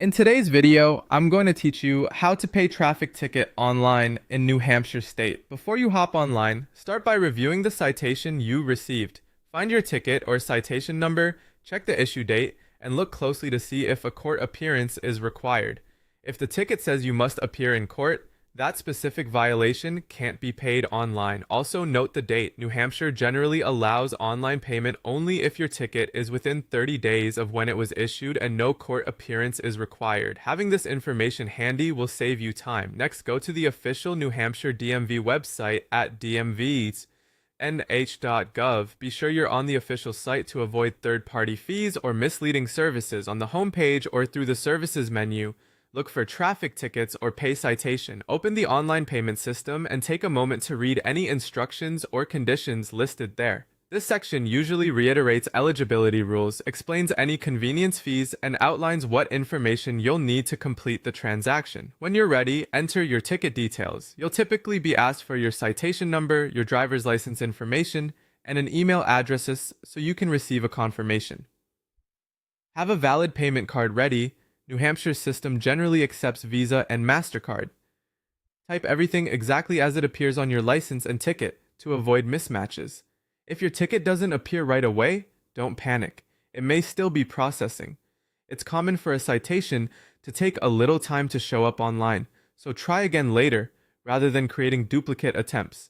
In today's video, I'm going to teach you how to pay traffic ticket online in New Hampshire State. Before you hop online, start by reviewing the citation you received. Find your ticket or citation number, check the issue date, and look closely to see if a court appearance is required. If the ticket says you must appear in court, that specific violation can't be paid online. Also note the date. New Hampshire generally allows online payment only if your ticket is within 30 days of when it was issued and no court appearance is required. Having this information handy will save you time. Next, go to the official New Hampshire DMV website at dmv.nh.gov. Be sure you're on the official site to avoid third-party fees or misleading services. On the home page or through the services menu, look for traffic tickets or pay citation. Open the online payment system and take a moment to read any instructions or conditions listed there. This section usually reiterates eligibility rules, explains any convenience fees, and outlines what information you'll need to complete the transaction. When you're ready, enter your ticket details. You'll typically be asked for your citation number, your driver's license information, and an email address so you can receive a confirmation. Have a valid payment card ready. New Hampshire's system generally accepts Visa and MasterCard. Type everything exactly as it appears on your license and ticket to avoid mismatches. If your ticket doesn't appear right away, don't panic. It may still be processing. It's common for a citation to take a little time to show up online, so try again later rather than creating duplicate attempts.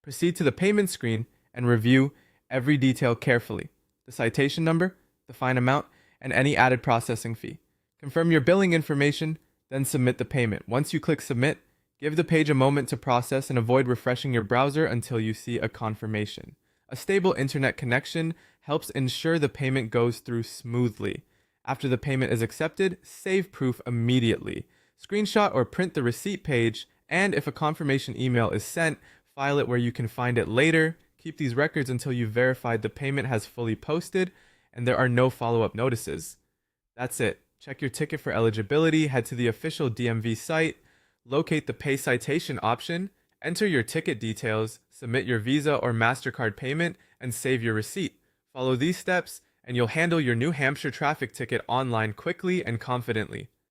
Proceed to the payment screen and review every detail carefully: the citation number, the fine amount, and any added processing fee. Confirm your billing information, then submit the payment. Once you click submit, give the page a moment to process and avoid refreshing your browser until you see a confirmation. A stable internet connection helps ensure the payment goes through smoothly. After the payment is accepted, save proof immediately. Screenshot or print the receipt page, and if a confirmation email is sent, file it where you can find it later. Keep these records until you've verified the payment has fully posted and there are no follow-up notices. That's it. Check your ticket for eligibility, head to the official DMV site, locate the pay citation option, enter your ticket details, submit your Visa or MasterCard payment, and save your receipt. Follow these steps, and you'll handle your New Hampshire traffic ticket online quickly and confidently.